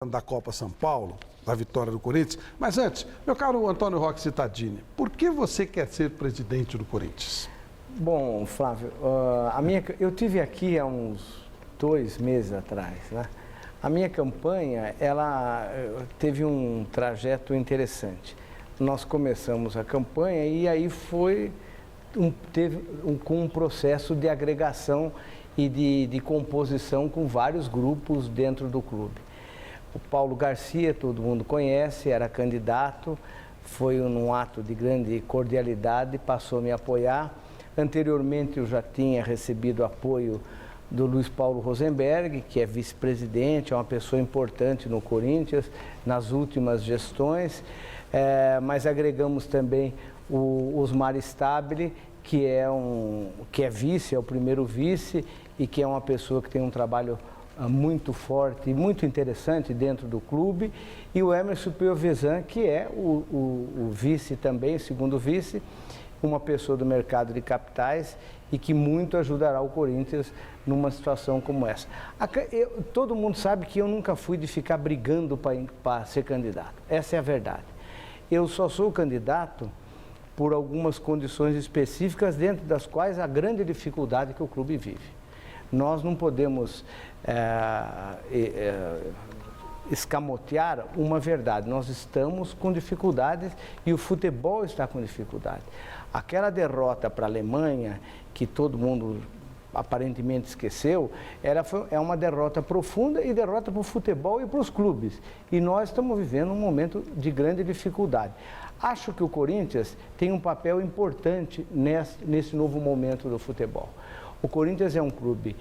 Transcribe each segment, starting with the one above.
Da Copa São Paulo, da vitória do Corinthians. Mas antes, meu caro Antônio Roque Cittadini, por que você quer ser presidente do Corinthians? Bom, Flávio, eu tive aqui há uns 2 meses atrás, né? A minha campanha, ela teve um trajeto interessante. Nós começamos a campanha e aí teve um processo de agregação e de composição com vários grupos dentro do clube. O Paulo Garcia, todo mundo conhece, era candidato, foi num ato de grande cordialidade, passou a me apoiar. Anteriormente eu já tinha recebido apoio do Luiz Paulo Rosenberg, que é vice-presidente, é uma pessoa importante no Corinthians, nas últimas gestões, mas agregamos também o Osmar Stabile, que é vice, é o primeiro vice, e que é uma pessoa que tem um trabalho muito forte e muito interessante dentro do clube, e o Emerson Piovesan, que é o vice também, segundo vice, uma pessoa do mercado de capitais e que muito ajudará o Corinthians numa situação como essa. Todo mundo sabe que eu nunca fui de ficar brigando para ser candidato, essa é a verdade. Eu só sou candidato por algumas condições específicas, dentro das quais a grande dificuldade que o clube vive. Nós não podemos escamotear uma verdade. Nós estamos com dificuldades e o futebol está com dificuldade. Aquela derrota para a Alemanha, que todo mundo aparentemente esqueceu, é uma derrota profunda e derrota para o futebol e para os clubes. E nós estamos vivendo um momento de grande dificuldade. Acho que o Corinthians tem um papel importante nesse novo momento do futebol. O Corinthians é um clube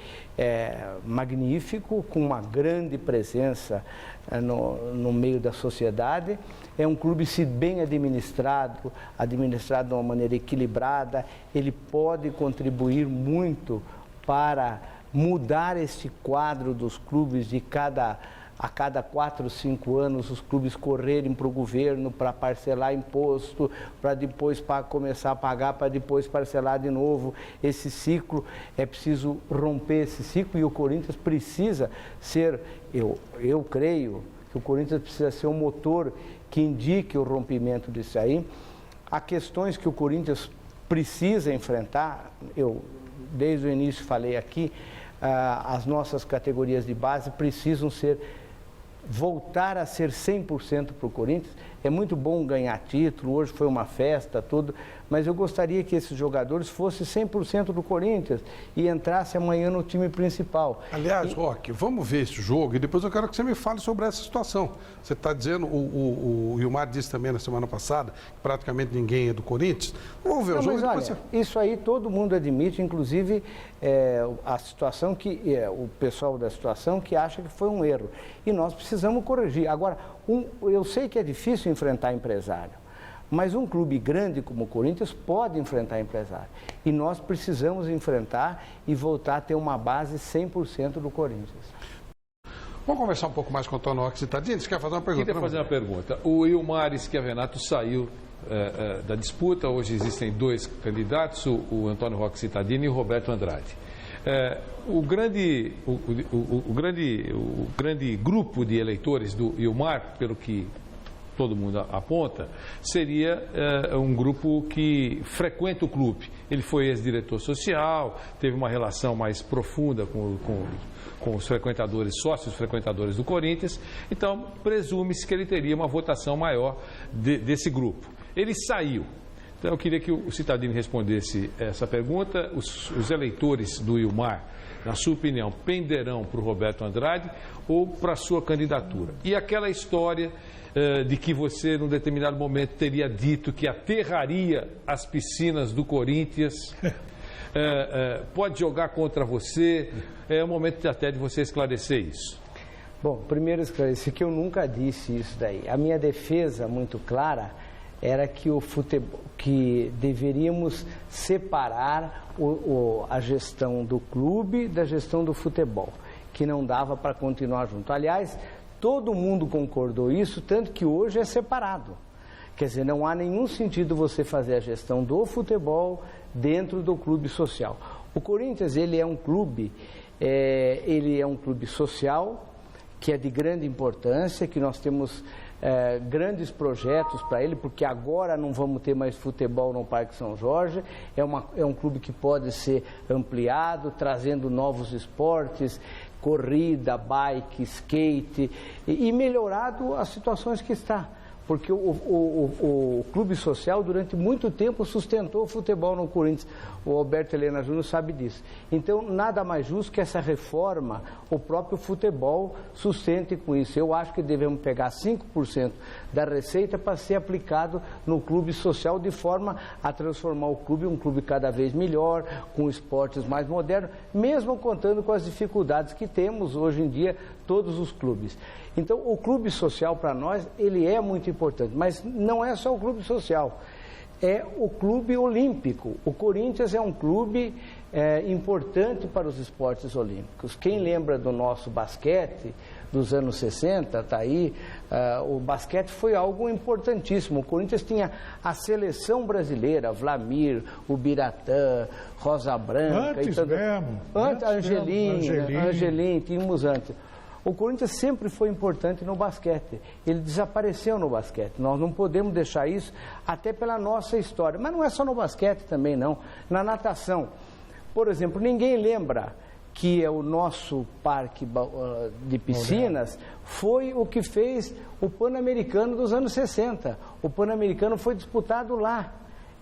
magnífico, com uma grande presença no meio da sociedade. É um clube, se bem administrado de uma maneira equilibrada, ele pode contribuir muito para mudar este quadro dos clubes a cada 4, 5 anos, os clubes correrem para o governo para parcelar imposto, para depois começar a pagar, para depois parcelar de novo. Esse ciclo, é preciso romper esse ciclo e o Corinthians precisa ser, eu creio que o Corinthians precisa ser um motor que indique o rompimento disso aí. Há questões que o Corinthians precisa enfrentar, eu desde o início falei aqui, as nossas categorias de base precisam voltar a ser 100% para o Corinthians. É muito bom ganhar título, hoje foi uma festa, tudo, mas eu gostaria que esses jogadores fossem 100% do Corinthians e entrassem amanhã no time principal. Aliás, Roque, vamos ver esse jogo e depois eu quero que você me fale sobre essa situação. Você está dizendo, o Ilmar disse também na semana passada, que praticamente ninguém é do Corinthians. Vamos ver o jogo. Mas olha, isso aí todo mundo admite, inclusive a situação o pessoal da situação que acha que foi um erro. E nós precisamos corrigir. Agora, eu sei que é difícil enfrentar empresário, mas um clube grande como o Corinthians pode enfrentar empresário. E nós precisamos enfrentar e voltar a ter uma base 100% do Corinthians. Vamos conversar um pouco mais com o Antônio Roque Cittadini. Você quer fazer uma pergunta? Queria fazer uma pergunta. O Ilmar Schiavenato saiu da disputa. Hoje existem 2 candidatos, o Antônio Roque Cittadini e o Roberto Andrade. O grande grupo de eleitores do Ilmar, pelo que todo mundo aponta, seria um grupo que frequenta o clube. Ele foi ex-diretor social, teve uma relação mais profunda com os frequentadores, sócios frequentadores do Corinthians, então presume-se que ele teria uma votação maior desse grupo. Ele saiu. Então eu queria que o Cittadini respondesse essa pergunta. Os eleitores do Ilmar, na sua opinião, penderão para o Roberto Andrade ou para a sua candidatura? E aquela história de que você, num determinado momento, teria dito que aterraria as piscinas do Corinthians, pode jogar contra você? É o momento até de você esclarecer isso. Bom, primeiro esclarecer que eu nunca disse isso daí. A minha defesa, muito clara, era que deveríamos separar a gestão do clube da gestão do futebol, que não dava para continuar junto. Aliás, todo mundo concordou isso, tanto que hoje é separado. Quer dizer, não há nenhum sentido você fazer a gestão do futebol dentro do clube social. O Corinthians, ele é um clube social que é de grande importância, que nós temos grandes projetos para ele, porque agora não vamos ter mais futebol no Parque São Jorge, é um clube que pode ser ampliado, trazendo novos esportes, corrida, bike, skate, e melhorado as situações que está. Porque o clube social, durante muito tempo, sustentou o futebol no Corinthians. O Alberto Helena Júnior sabe disso. Então, nada mais justo que essa reforma, o próprio futebol sustente com isso. Eu acho que devemos pegar 5% da receita para ser aplicado no clube social, de forma a transformar o clube em um clube cada vez melhor, com esportes mais modernos, mesmo contando com as dificuldades que temos hoje em dia, todos os clubes. Então, o clube social, para nós, ele é muito importante, mas não é só o clube social, é o clube olímpico. O Corinthians é um clube importante para os esportes olímpicos. Quem lembra do nosso basquete dos anos 60, está aí, o basquete foi algo importantíssimo. O Corinthians tinha a seleção brasileira, Vlamir, o Biratã, Rosa Branca... Antes mesmo. Angelim, tínhamos antes. O Corinthians sempre foi importante no basquete, ele desapareceu no basquete, nós não podemos deixar isso, até pela nossa história, mas não é só no basquete também não, na natação, por exemplo, ninguém lembra que o nosso parque de piscinas foi o que fez o Pan-Americano dos anos 60, o Pan-Americano foi disputado lá,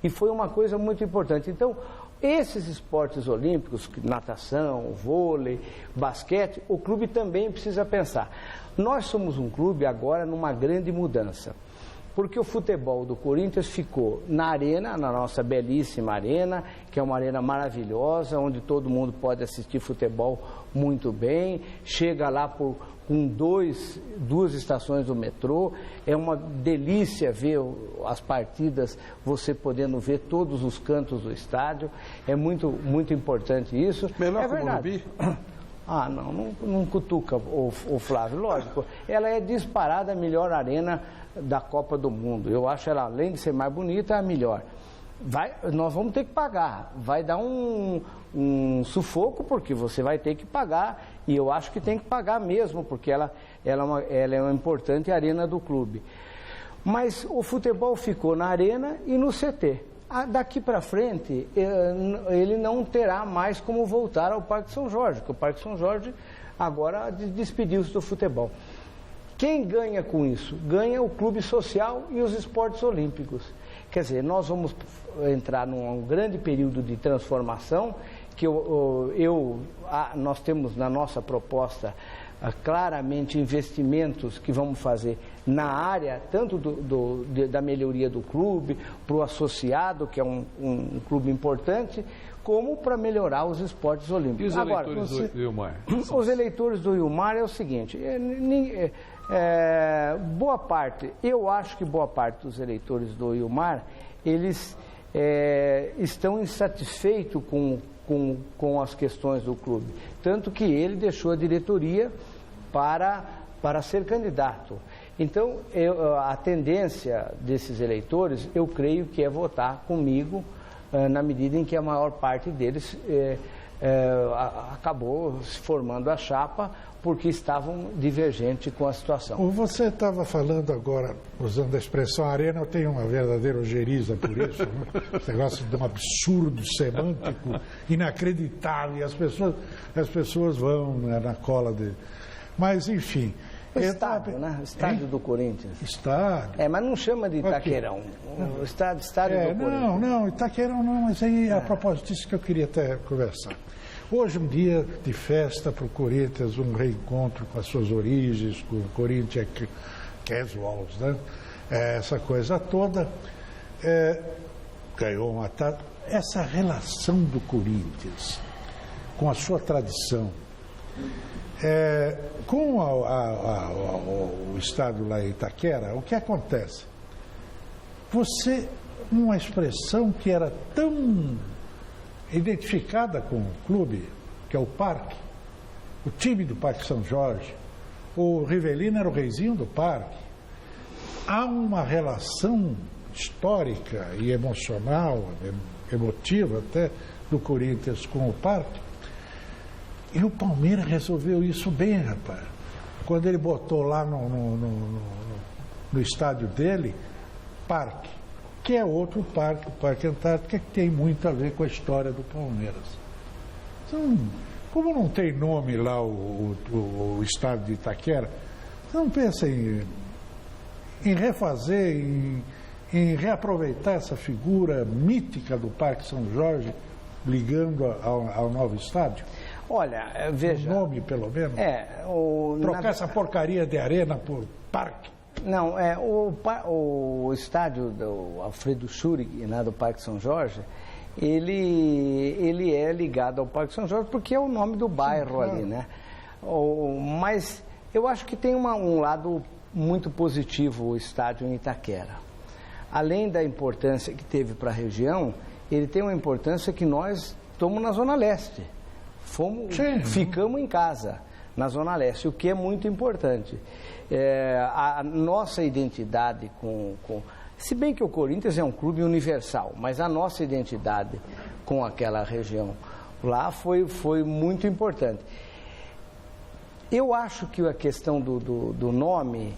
e foi uma coisa muito importante. Então, esses esportes olímpicos, natação, vôlei, basquete, o clube também precisa pensar. Nós somos um clube agora numa grande mudança, porque o futebol do Corinthians ficou na arena, na nossa belíssima arena, que é uma arena maravilhosa, onde todo mundo pode assistir futebol muito bem, chega lá com duas estações do metrô, é uma delícia ver as partidas, você podendo ver todos os cantos do estádio, é muito, muito importante isso. Melhor é que o Morumbi? Ah, não cutuca o Flávio, lógico, ela é disparada a melhor arena da Copa do Mundo, eu acho ela, além de ser mais bonita, a melhor. Nós vamos ter que pagar, vai dar um sufoco, porque você vai ter que pagar, e eu acho que tem que pagar mesmo, porque ela é uma importante arena do clube. Mas o futebol ficou na arena e no CT. Daqui para frente, ele não terá mais como voltar ao Parque São Jorge, porque o Parque São Jorge agora despediu-se do futebol. Quem ganha com isso? Ganha o clube social e os esportes olímpicos. Quer dizer, nós vamos entrar num grande período de transformação, que nós temos na nossa proposta claramente investimentos que vamos fazer na área, tanto da melhoria do clube, para o associado, que é um clube importante, como para melhorar os esportes olímpicos. E os eleitores do Ilmar? Os eleitores do Ilmar é o seguinte, eu acho que boa parte dos eleitores do Ilmar, eles estão insatisfeitos com as questões do clube, tanto que ele deixou a diretoria para ser candidato. Então, a tendência desses eleitores, eu creio que é votar comigo, na medida em que a maior parte deles acabou se formando a chapa, porque estavam divergentes com a situação. Você estava falando agora, usando a expressão arena, eu tenho uma verdadeira ojeriza por isso, né? Esse negócio de um absurdo semântico, inacreditável, e as pessoas vão, né, na cola dele. Mas, enfim... O estádio, né? O estádio do Corinthians. Estádio. Mas não chama de Itaquerão. O estádio do Corinthians. Não, Itaquerão não, mas aí, a propósito disso que eu queria até conversar. Hoje, um dia de festa para o Corinthians, um reencontro com as suas origens, com o Corinthians Casuals, né? Essa coisa toda, ganhou uma taça. Essa relação do Corinthians com a sua tradição, com o estado lá em Itaquera, o que acontece? Uma expressão que era tão identificada com o clube, que é o parque, o time do Parque São Jorge, o Rivelino era o reizinho do parque. Há uma relação histórica e emocional, emotiva até, do Corinthians com o parque. E o Palmeiras resolveu isso bem, rapaz. quando ele botou lá no estádio dele, Parque, que é outro parque, o Parque Antártica, que tem muito a ver com a história do Palmeiras. Então, como não tem nome lá o estádio de Itaquera, você não pensa em refazer, em reaproveitar essa figura mítica do Parque São Jorge, ligando ao novo estádio? Olha, veja... O nome, pelo menos? Trocar essa porcaria de arena por parque. Não, o estádio do Alfredo Schurig, do Parque São Jorge, ele é ligado ao Parque São Jorge porque é o nome do bairro ali, né? Mas eu acho que tem um lado muito positivo o estádio em Itaquera. Além da importância que teve para a região, ele tem uma importância que nós estamos na Zona Leste. Ficamos em casa, na Zona Leste, o que é muito importante. A nossa identidade se bem que o Corinthians é um clube universal, mas a nossa identidade com aquela região lá foi muito importante. Eu acho que a questão do nome,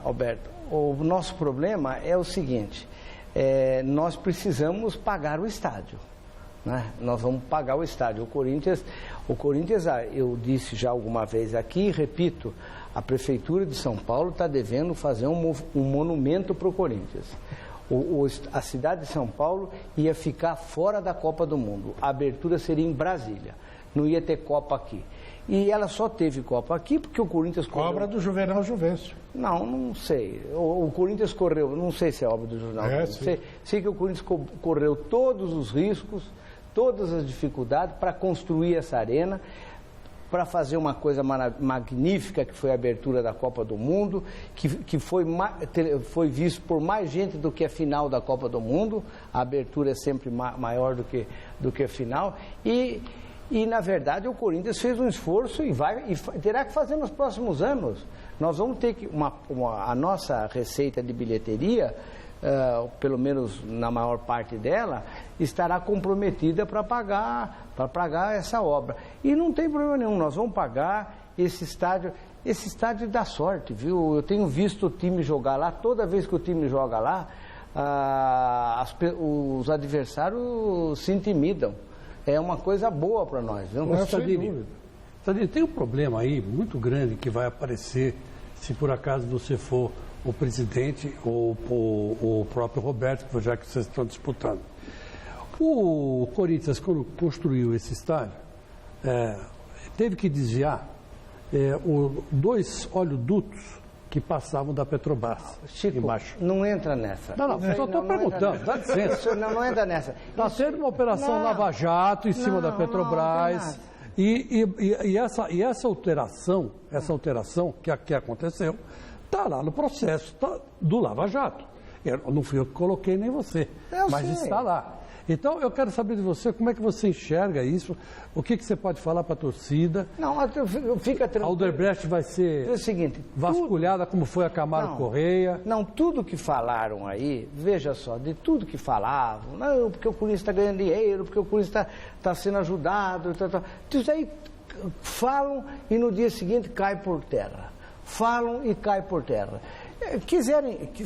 Alberto, o nosso problema é o seguinte, nós precisamos pagar o estádio. Né? Nós vamos pagar o estádio. O Corinthians, eu disse já alguma vez aqui, repito, a Prefeitura de São Paulo está devendo fazer um monumento para o Corinthians. A cidade de São Paulo ia ficar fora da Copa do Mundo. A abertura seria em Brasília. Não ia ter Copa aqui. E ela só teve Copa aqui porque o Corinthians correu... Obra do Juvenal Juvencio. Não sei. O Corinthians correu, não sei se é obra do Juvenal Juvencio. Sei que o Corinthians correu todos os riscos, todas as dificuldades para construir essa arena, para fazer uma coisa magnífica, que foi a abertura da Copa do Mundo, que foi visto por mais gente do que a final da Copa do Mundo. A abertura é sempre maior do que a final. E, na verdade, o Corinthians fez um esforço e terá que fazer nos próximos anos. Nós vamos ter que... a nossa receita de bilheteria, pelo menos na maior parte dela, estará comprometida para pagar essa obra. E não tem problema nenhum, nós vamos pagar esse estádio. Esse estádio dá sorte, viu? Eu tenho visto o time jogar lá, toda vez que o time joga lá, os adversários se intimidam. É uma coisa boa para nós, viu? Mas, Sadini, tem um problema aí muito grande que vai aparecer se por acaso você for o presidente ou o próprio Roberto, já que vocês estão disputando. O Corinthians, quando construiu esse estádio, teve que desviar 2 oleodutos que passavam da Petrobras. Chico, embaixo. Não entra nessa. Não, só estou perguntando, dá licença. Não entra nessa. Está sendo uma operação Lava Jato em cima da Petrobras. E essa alteração que aconteceu, está lá no processo do Lava Jato. Não fui eu que coloquei, nem você, mas está lá. Então, eu quero saber de você, como é que você enxerga isso, o que você pode falar para a torcida? Não, fica tranquilo. A Odebrecht vai ser vasculhada como foi a Camargo Correia? Não, tudo que falaram aí, veja só, de tudo que falavam, não, porque o Corinthians está ganhando dinheiro, porque o Corinthians está sendo ajudado, isso aí falam e no dia seguinte cai por terra. Falam e cai por terra.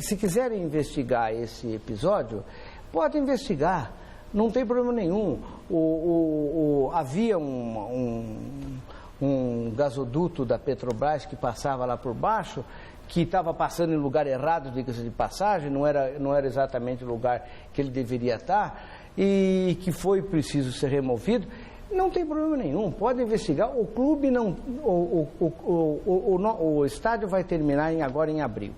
Se quiserem investigar esse episódio, pode investigar. Não tem problema nenhum. Havia um gasoduto da Petrobras que passava lá por baixo, que estava passando em lugar errado, diga-se de passagem, não era exatamente o lugar que ele deveria estar, e que foi preciso ser removido. Não tem problema nenhum, pode investigar. O clube não. O estádio vai terminar agora em abril.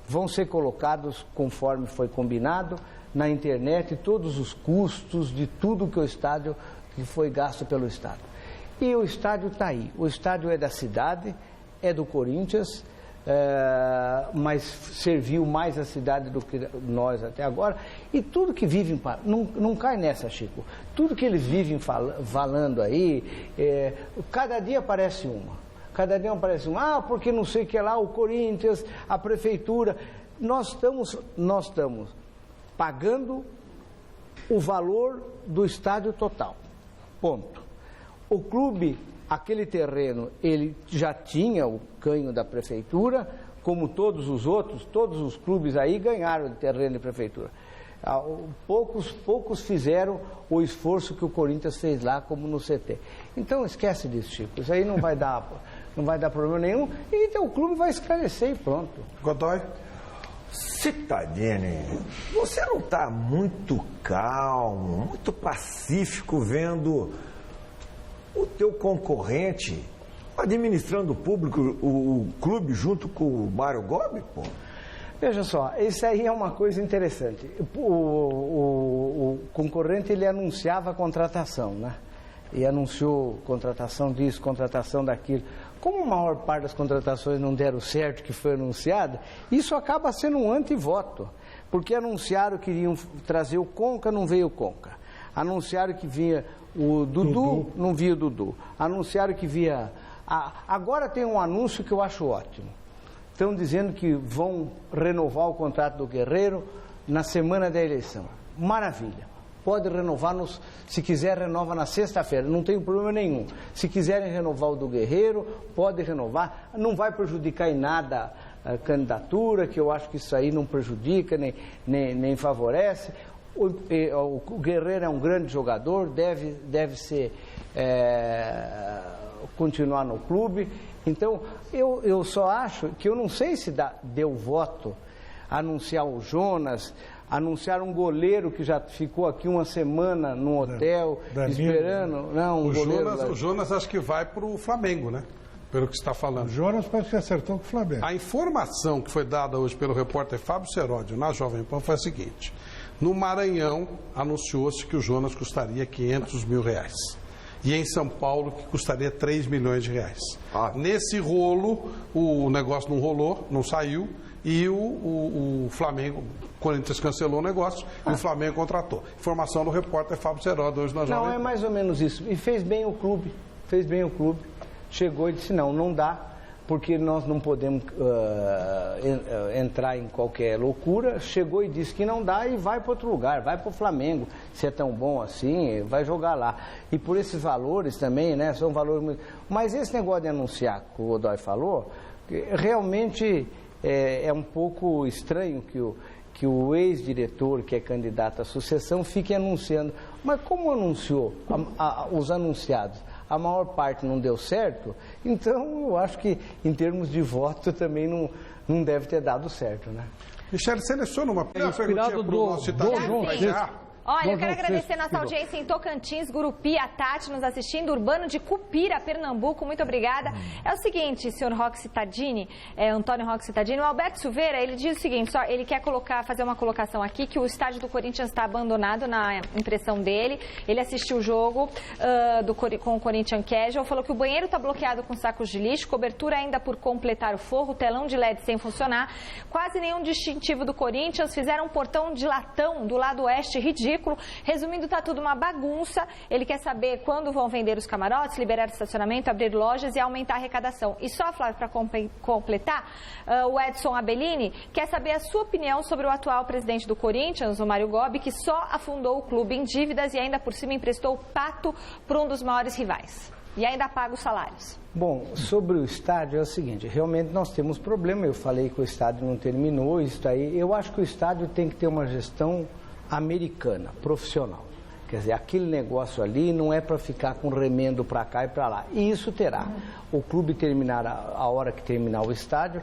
Vão ser colocados, conforme foi combinado, na internet todos os custos de tudo que foi gasto pelo estádio. E o estádio está aí. O estádio é da cidade, é do Corinthians, mas serviu mais a cidade do que nós até agora. E tudo que vivem... Não cai nessa, Chico. Tudo que eles vivem falando aí, cada dia aparece uma. Cada dia aparece uma. Porque não sei o que lá, o Corinthians, a prefeitura. Nós estamos pagando o valor do estádio total. Ponto. O clube, aquele terreno, ele já tinha o canho da prefeitura, como todos os outros, todos os clubes aí ganharam de terreno de prefeitura. Poucos fizeram o esforço que o Corinthians fez lá, como no CT. Então esquece disso, Chico. Isso aí não vai dar problema nenhum. E então o clube vai esclarecer e pronto. Godoy? Cittadini, você não está muito calmo, muito pacífico vendo o teu concorrente administrando o clube junto com o Mário Gobi, pô? Veja só, isso aí é uma coisa interessante. O concorrente, ele anunciava a contratação, né? E anunciou contratação disso, contratação daquilo. Como a maior parte das contratações não deram certo, que foi anunciada, isso acaba sendo um antivoto. Porque anunciaram que iriam trazer o Conca, não veio o Conca. Anunciaram que vinha o Dudu, não via o Dudu. Anunciaram que via... Agora tem um anúncio que eu acho ótimo. Estão dizendo que vão renovar o contrato do Guerreiro na semana da eleição. Maravilha. Pode renovar, se quiser, renova na sexta-feira, não tem problema nenhum. Se quiserem renovar o do Guerreiro, pode renovar. Não vai prejudicar em nada a candidatura, que eu acho que isso aí não prejudica, nem favorece. O Guerreiro é um grande jogador, deve ser... continuar no clube. Então, eu só acho que eu não sei se deu voto anunciar o Jonas, anunciar um goleiro que já ficou aqui uma semana no hotel, esperando. Não, o Jonas acho que vai para o Flamengo, né? Pelo que você está falando. O Jonas parece que acertou com o Flamengo. A informação que foi dada hoje pelo repórter Fábio Seródio na Jovem Pan foi a seguinte: no Maranhão anunciou-se que o Jonas custaria R$500 mil. E em São Paulo, que custaria R$3 milhões. Nesse rolo, o negócio não rolou, não saiu, e o Flamengo, o Corinthians cancelou o negócio e o Flamengo contratou. Informação do repórter Fábio Seródio hoje na Jovem Pan. Não, é mais ou menos isso. E fez bem o clube. Chegou e disse, não dá, porque nós não podemos entrar em qualquer loucura. Chegou e disse que não dá e vai para outro lugar, vai para o Flamengo. Se é tão bom assim, vai jogar lá. E por esses valores também, né, são valores muito... Mas esse negócio de anunciar, que o Godoy falou, realmente é um pouco estranho que o ex-diretor, que é candidato à sucessão, fique anunciando. Mas como anunciou os anunciados? A maior parte não deu certo, então eu acho que em termos de voto também não deve ter dado certo, né? Michele, seleciona uma perguntinha para o nosso Cittadino. Olha, eu quero agradecer nossa audiência em Tocantins, Gurupi, a Tati nos assistindo, Urbano de Cupira, Pernambuco, muito obrigada. É o seguinte, senhor Roque Cittadini, Antônio Roque Cittadini, o Alberto Silveira, ele diz o seguinte, ele quer fazer uma colocação aqui, que o estádio do Corinthians está abandonado na impressão dele, ele assistiu o jogo com o Corinthians Casual, falou que o banheiro está bloqueado com sacos de lixo, cobertura ainda por completar o forro, telão de LED sem funcionar, quase nenhum distintivo do Corinthians, fizeram um portão de latão do lado oeste, ridículo. Resumindo, está tudo uma bagunça. Ele quer saber quando vão vender os camarotes, liberar estacionamento, abrir lojas e aumentar a arrecadação. E só, Flávio, para completar, o Edson Abellini quer saber a sua opinião sobre o atual presidente do Corinthians, o Mário Gobi, que só afundou o clube em dívidas e ainda por cima emprestou o pato para um dos maiores rivais. E ainda paga os salários. Bom, sobre o estádio é o seguinte, realmente nós temos problema. Eu falei que o estádio não terminou, isso aí. Eu acho que o estádio tem que ter uma gestão americana, profissional. Quer dizer, aquele negócio ali não é para ficar com remendo para cá e para lá. E isso terá. O clube terminar a hora que terminar o estádio,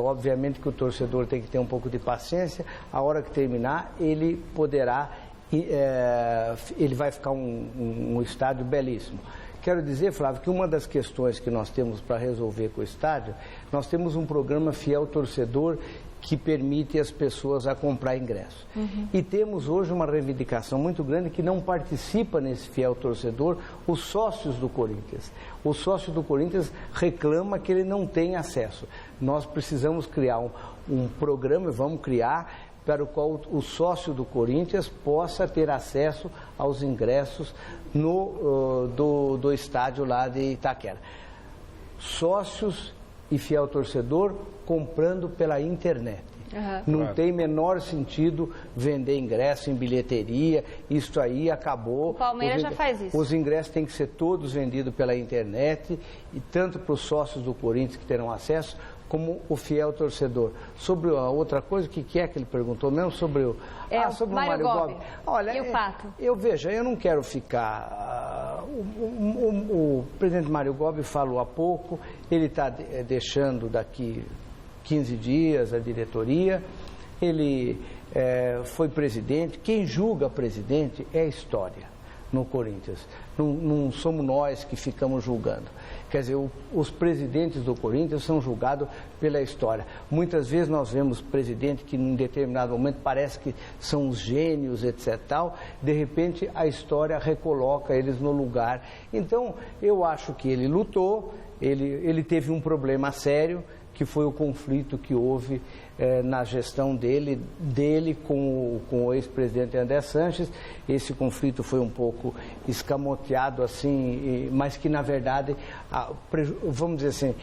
obviamente que o torcedor tem que ter um pouco de paciência, a hora que terminar, ele poderá, ele vai ficar um estádio belíssimo. Quero dizer, Flávio, que uma das questões que nós temos para resolver com o estádio, nós temos um programa Fiel Torcedor que permite as pessoas a comprar ingresso. E temos hoje uma reivindicação muito grande que não participa nesse Fiel Torcedor, os sócios do Corinthians. O sócio do Corinthians reclama que ele não tem acesso. Nós precisamos criar um programa, vamos criar, para o qual o sócio do Corinthians possa ter acesso aos ingressos do estádio lá de Itaquera. Sócios e fiel torcedor comprando pela internet. Não tem menor sentido vender ingresso em bilheteria, isso aí acabou. O Palmeiras já faz isso. Os ingressos têm que ser todos vendidos pela internet, e tanto para os sócios do Corinthians que terão acesso, como o fiel torcedor. Sobre a outra coisa, o que é que ele perguntou mesmo? Sobre o Mário Gobi. Olha, e o Pato? Eu não quero ficar... O presidente Mário Gobi falou há pouco, ele está deixando daqui 15 dias a diretoria, ele foi presidente. Quem julga presidente é a história no Corinthians. Não somos nós que ficamos julgando. Quer dizer, os presidentes do Corinthians são julgados pela história. Muitas vezes nós vemos presidentes que, em determinado momento, parece que são os gênios, etc. Tal. De repente, a história recoloca eles no lugar. Então, eu acho que ele lutou, ele teve um problema sério, que foi o conflito que houve na gestão dele com o ex-presidente André Sanches. Esse conflito foi um pouco escamoteado, assim, mas que, na verdade, vamos dizer assim,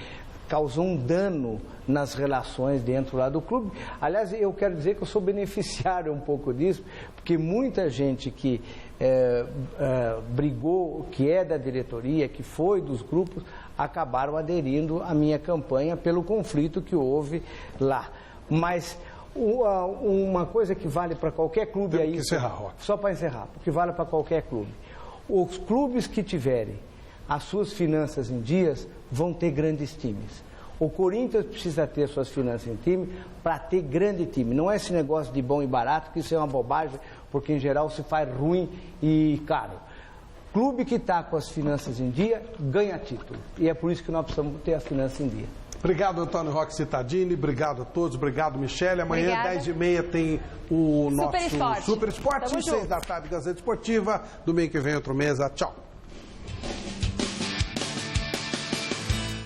causou um dano nas relações dentro lá do clube. Aliás, eu quero dizer que eu sou beneficiário um pouco disso, porque muita gente que brigou, que é da diretoria, que foi dos grupos, acabaram aderindo à minha campanha pelo conflito que houve lá. Mas uma coisa que vale para qualquer clube aí... Só para encerrar, porque vale para qualquer clube. Os clubes que tiverem as suas finanças em dias vão ter grandes times. O Corinthians precisa ter suas finanças em time para ter grande time. Não é esse negócio de bom e barato, que isso é uma bobagem, porque em geral se faz ruim e caro. Clube que está com as finanças em dia ganha título. E é por isso que nós precisamos ter as finanças em dia. Obrigado, Antônio Roque Cittadini. Obrigado a todos. Obrigado, Michele. Amanhã, 10h30, tem o nosso Super Esporte. 6 da tarde, Gazeta Esportiva. Domingo que vem, outro mesa. Tchau.